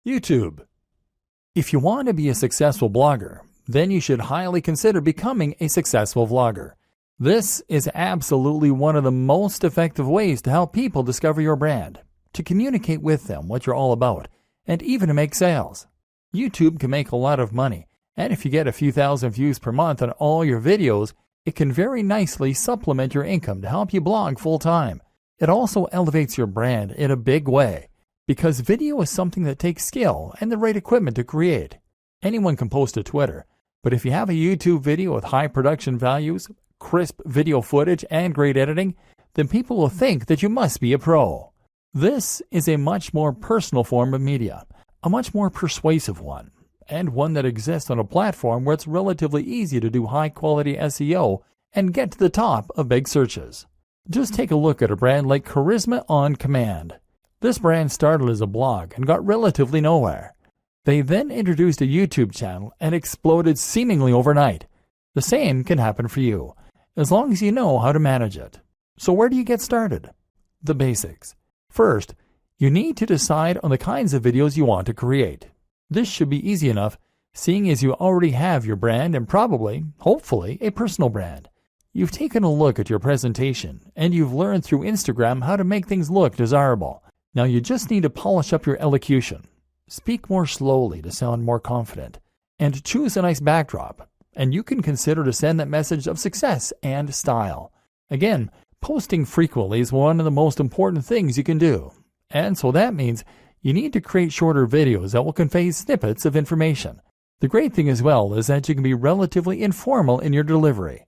YouTube. If you want to be a successful blogger, then you should highly consider becoming a successful vlogger. This is absolutely one of the most effective ways to help people discover your brand, to communicate with them what you're all about, and even to make sales. YouTube can make a lot of money, and if you get a few thousand views per month on all your videos, it can very nicely supplement your income to help you blog full-time. It also elevates your brand in a big way, because video is something that takes skill and the right equipment to create. Anyone can post to Twitter, but if you have a YouTube video with high production values, crisp video footage, and great editing, then people will think that you must be a pro. This is a much more personal form of media, a much more persuasive one, and one that exists on a platform where it's relatively easy to do high-quality SEO and get to the top of big searches. Just take a look at a brand like Charisma on Command. This brand started as a blog and got relatively nowhere. They then introduced a YouTube channel and exploded seemingly overnight. The same can happen for you, as long as you know how to manage it. So where do you get started? The basics. First, you need to decide on the kinds of videos you want to create. This should be easy enough, seeing as you already have your brand and probably, hopefully, a personal brand. You've taken a look at your presentation, and you've learned through Instagram how to make things look desirable. Now you just need to polish up your elocution. Speak more slowly to sound more confident, and choose a nice backdrop, and you can consider to send that message of success and style. Again, posting frequently is one of the most important things you can do, and so that means you need to create shorter videos that will convey snippets of information. The great thing as well is that you can be relatively informal in your delivery.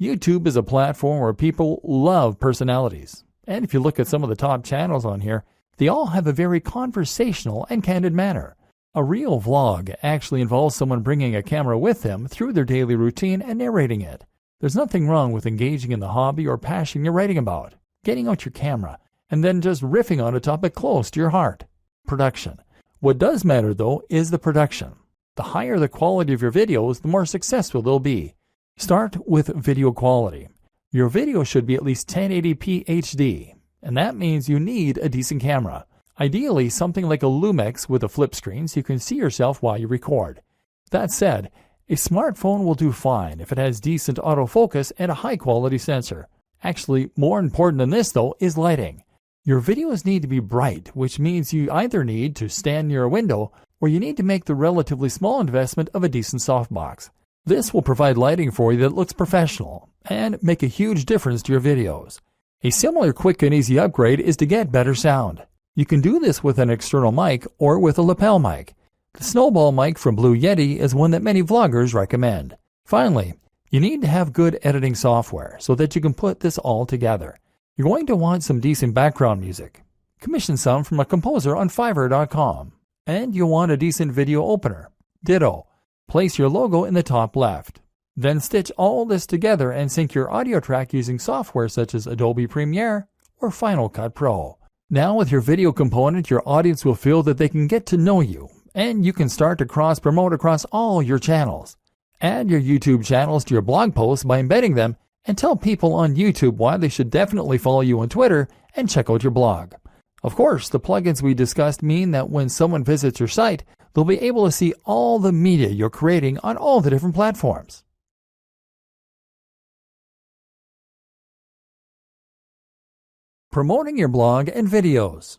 YouTube is a platform where people love personalities, and if you look at some of the top channels on here, they all have a very conversational and candid manner. A real vlog actually involves someone bringing a camera with them through their daily routine and narrating it. There's nothing wrong with engaging in the hobby or passion you're writing about, getting out your camera, and then just riffing on a topic close to your heart. Production. What does matter, though, is the production. The higher the quality of your videos, the more successful they'll be. Start with video quality. Your video should be at least 1080p HD, and that means you need a decent camera. Ideally, something like a Lumix with a flip screen so you can see yourself while you record. That said, a smartphone will do fine if it has decent autofocus and a high-quality sensor. Actually, more important than this, though, is lighting. Your videos need to be bright, which means you either need to stand near a window or you need to make the relatively small investment of a decent softbox. This will provide lighting for you that looks professional and make a huge difference to your videos. A similar quick and easy upgrade is to get better sound. You can do this with an external mic or with a lapel mic. The Snowball mic from Blue Yeti is one that many vloggers recommend. Finally, you need to have good editing software so that you can put this all together. You're going to want some decent background music. Commission some from a composer on Fiverr.com. And you'll want a decent video opener. Ditto. Place your logo in the top left. Then stitch all this together and sync your audio track using software such as Adobe Premiere or Final Cut Pro. Now with your video component, your audience will feel that they can get to know you, and you can start to cross-promote across all your channels. Add your YouTube channels to your blog posts by embedding them, and tell people on YouTube why they should definitely follow you on Twitter and check out your blog. Of course, the plugins we discussed mean that when someone visits your site, they'll be able to see all the media you're creating on all the different platforms. Promoting your blog and videos.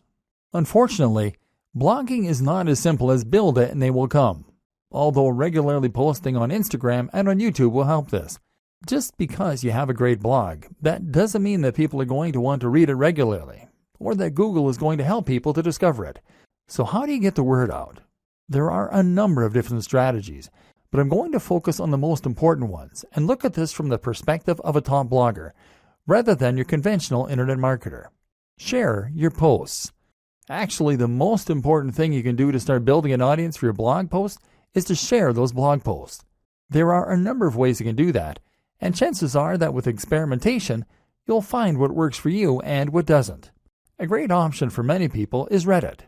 Unfortunately, blogging is not as simple as build it and they will come. Although regularly posting on Instagram and on YouTube will help this. Just because you have a great blog, that doesn't mean that people are going to want to read it regularly, or that Google is going to help people to discover it. So how do you get the word out? There are a number of different strategies, but I'm going to focus on the most important ones and look at this from the perspective of a top blogger, rather than your conventional internet marketer. Share your posts. Actually, the most important thing you can do to start building an audience for your blog posts is to share those blog posts. There are a number of ways you can do that, and chances are that with experimentation, you'll find what works for you and what doesn't. A great option for many people is Reddit.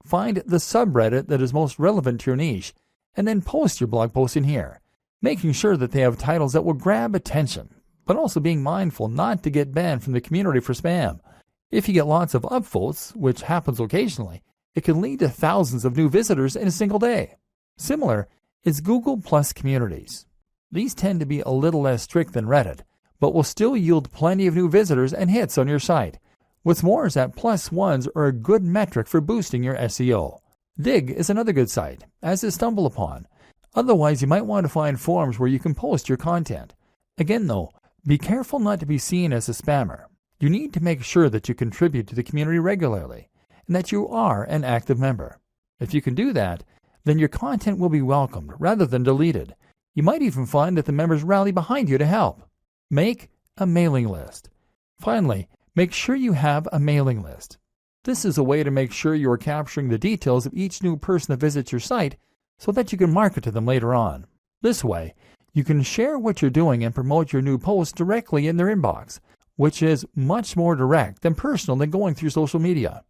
Find the subreddit that is most relevant to your niche, and then post your blog post in here, making sure that they have titles that will grab attention, but also being mindful not to get banned from the community for spam. If you get lots of upvotes, which happens occasionally, It can lead to thousands of new visitors in a single day. Similar is Google Plus communities. These tend to be a little less strict than Reddit, but will still yield plenty of new visitors and hits on your site. What's more is that plus ones are a good metric for boosting your SEO. Digg is another good site, as is StumbleUpon. Otherwise, you might want to find forums where you can post your content. Again though, be careful not to be seen as a spammer. You need to make sure that you contribute to the community regularly, and that you are an active member. If you can do that, then your content will be welcomed rather than deleted. You might even find that the members rally behind you to help. Make a mailing list. Finally, make sure you have a mailing list. This is a way to make sure you are capturing the details of each new person that visits your site so that you can market to them later on. This way, you can share what you're doing and promote your new posts directly in their inbox, which is much more direct and personal than going through social media.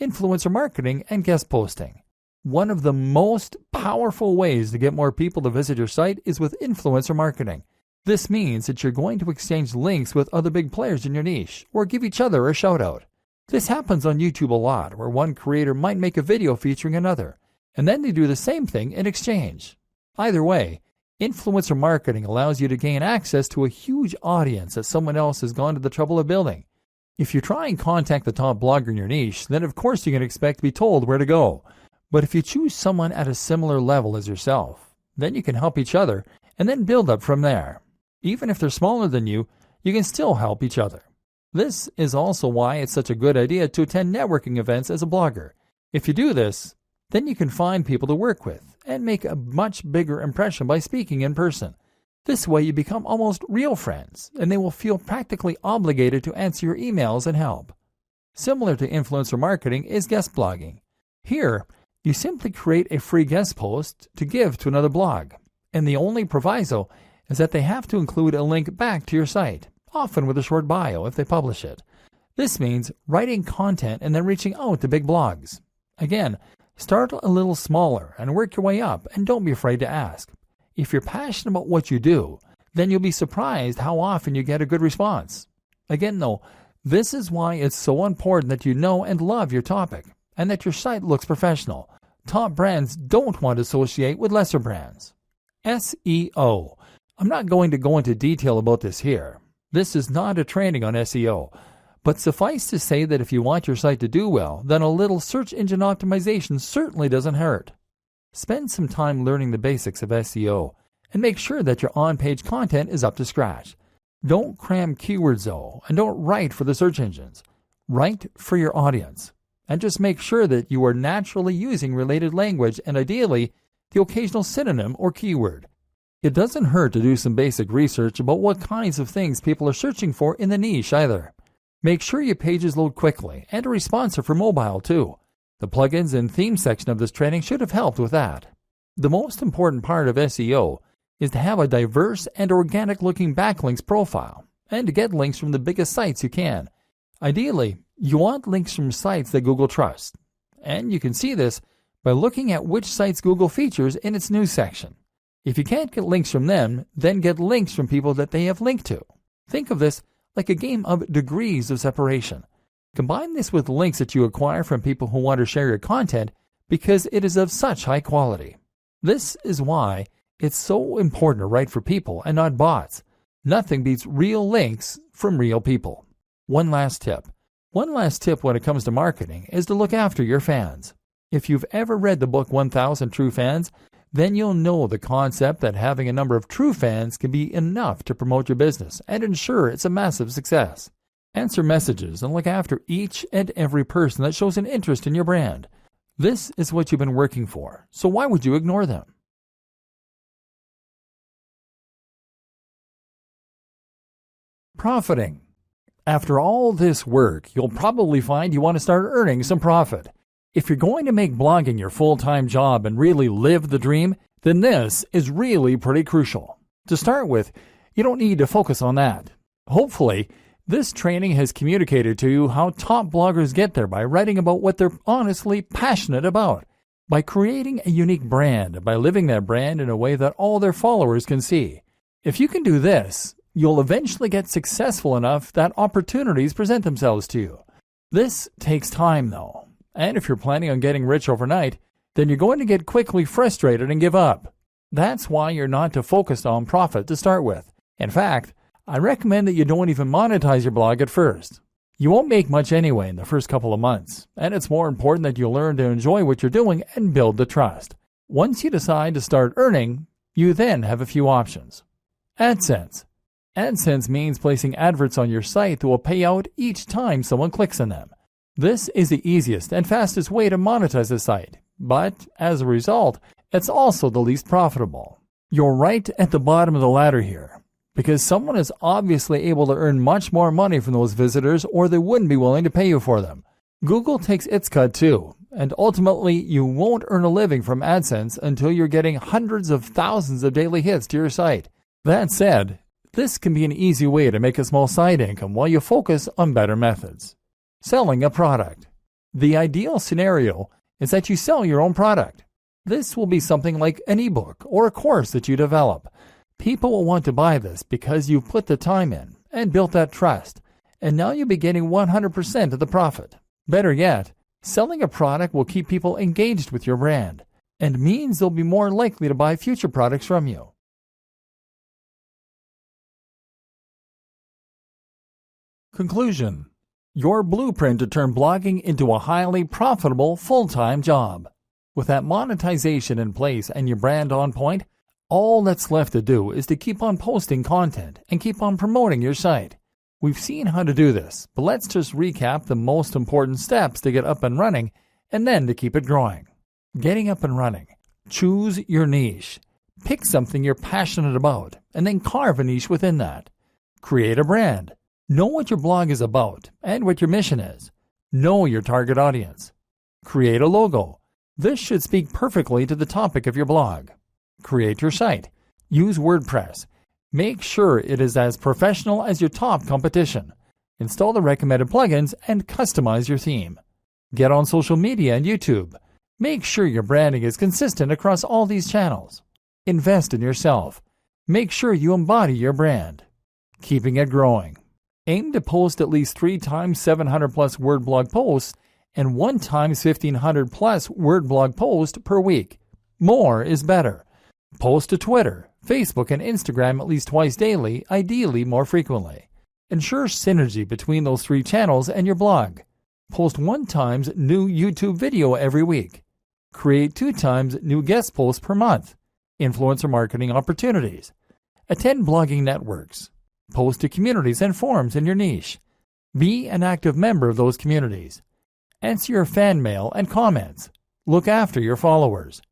Influencer marketing and guest posting. One of the most powerful ways to get more people to visit your site is with influencer marketing. This means that you're going to exchange links with other big players in your niche or give each other a shout out. This happens on YouTube a lot, where one creator might make a video featuring another, and then they do the same thing in exchange. Either way, influencer marketing allows you to gain access to a huge audience that someone else has gone to the trouble of building. If you try and contact the top blogger in your niche, then of course you can expect to be told where to go. But if you choose someone at a similar level as yourself, then you can help each other and then build up from there. Even if they're smaller than you, you can still help each other. This is also why it's such a good idea to attend networking events as a blogger. If you do this, then you can find people to work with and make a much bigger impression by speaking in person. This way you become almost real friends, and they will feel practically obligated to answer your emails and help. Similar to influencer marketing is guest blogging. Here, you simply create a free guest post to give to another blog, and the only proviso is that they have to include a link back to your site, often with a short bio if they publish it. This means writing content and then reaching out to big blogs. Again, start a little smaller and work your way up, and don't be afraid to ask. If you're passionate about what you do, then you'll be surprised how often you get a good response. Again though, this is why it's so important that you know and love your topic, and that your site looks professional. Top brands don't want to associate with lesser brands. SEO. I'm not going to go into detail about this here. This is not a training on SEO. But suffice to say that if you want your site to do well, then a little search engine optimization certainly doesn't hurt. Spend some time learning the basics of SEO and make sure that your on-page content is up to scratch. Don't cram keywords though, and don't write for the search engines. Write for your audience. And just make sure that you are naturally using related language and ideally the occasional synonym or keyword. It doesn't hurt to do some basic research about what kinds of things people are searching for in the niche either. Make sure your pages load quickly and are responsive for mobile too. The plugins and theme section of this training should have helped with that. The most important part of SEO is to have a diverse and organic looking backlinks profile and to get links from the biggest sites you can. Ideally, you want links from sites that Google trusts, and you can see this by looking at which sites Google features in its news section. If you can't get links from them, then get links from people that they have linked to. Think of this like a game of degrees of separation. Combine this with links that you acquire from people who want to share your content because it is of such high quality. This is why it's so important to write for people and not bots. Nothing beats real links from real people. One last tip when it comes to marketing is to look after your fans. If you've ever read the book 1000 True Fans, then you'll know the concept that having a number of true fans can be enough to promote your business and ensure it's a massive success. Answer messages and look after each and every person that shows an interest in your brand. This is what you've been working for, so why would you ignore them? Profiting. After all this work, you'll probably find you want to start earning some profit. If you're going to make blogging your full-time job and really live the dream, then this is really pretty crucial. To start with, you don't need to focus on that. Hopefully, this training has communicated to you how top bloggers get there by writing about what they're honestly passionate about, by creating a unique brand, and by living that brand in a way that all their followers can see. If you can do this, you'll eventually get successful enough that opportunities present themselves to you. This takes time though, And if you're planning on getting rich overnight, then you're going to get quickly frustrated and give up. That's why you're not to focus on profit to start with. In fact, I recommend that you don't even monetize your blog at first. You won't make much anyway in the first couple of months, and it's more important that you learn to enjoy what you're doing and build the trust. Once you decide to start earning, you then have a few options. AdSense. AdSense means placing adverts on your site that will pay out each time someone clicks on them. This is the easiest and fastest way to monetize a site, but as a result, it's also the least profitable. You're right at the bottom of the ladder here, because someone is obviously able to earn much more money from those visitors or they wouldn't be willing to pay you for them. Google takes its cut too, and ultimately you won't earn a living from AdSense until you're getting hundreds of thousands of daily hits to your site. That said, this can be an easy way to make a small side income while you focus on better methods. Selling a product. The ideal scenario is that you sell your own product. This will be something like an ebook or a course that you develop. People will want to buy this because you've put the time in and built that trust, and now you'll be getting 100% of the profit. Better yet, selling a product will keep people engaged with your brand and means they'll be more likely to buy future products from you. Conclusion. Your blueprint to turn blogging into a highly profitable full-time job. With that monetization in place and your brand on point, all that's left to do is to keep on posting content and keep on promoting your site. We've seen how to do this, but let's just recap the most important steps to get up and running and then to keep it growing. Getting up and running. Choose your niche. Pick something you're passionate about and then carve a niche within that. Create a brand. Know what your blog is about and what your mission is. Know your target audience. Create a logo. This should speak perfectly to the topic of your blog. Create your site. Use WordPress. Make sure it is as professional as your top competition. Install the recommended plugins and customize your theme. Get on social media and YouTube. Make sure your branding is consistent across all these channels. Invest in yourself. Make sure you embody your brand. Keeping it growing. Aim to post at least 3 times 700 plus word blog posts and 1 times 1500 plus word blog post per week. More is better. Post to Twitter, Facebook, and Instagram at least twice daily, ideally more frequently. Ensure synergy between those 3 channels and your blog. Post 1 times new YouTube video every week. Create 2 times new guest posts per month. Influencer marketing opportunities. Attend blogging networks. Post to communities and forums in your niche. Be an active member of those communities. Answer your fan mail and comments. Look after your followers.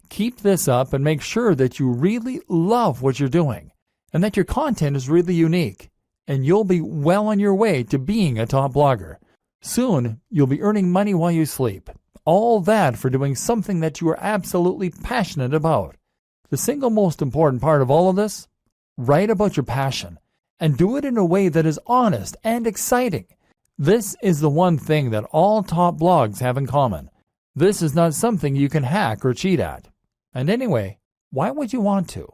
Keep this up and make sure that you really love what you're doing and that your content is really unique, and you'll be well on your way to being a top blogger. Soon, you'll be earning money while you sleep. All that for doing something that you are absolutely passionate about. The single most important part of all of this? Write about your passion and do it in a way that is honest and exciting. This is the one thing that all top blogs have in common. This is not something you can hack or cheat at. And anyway, why would you want to?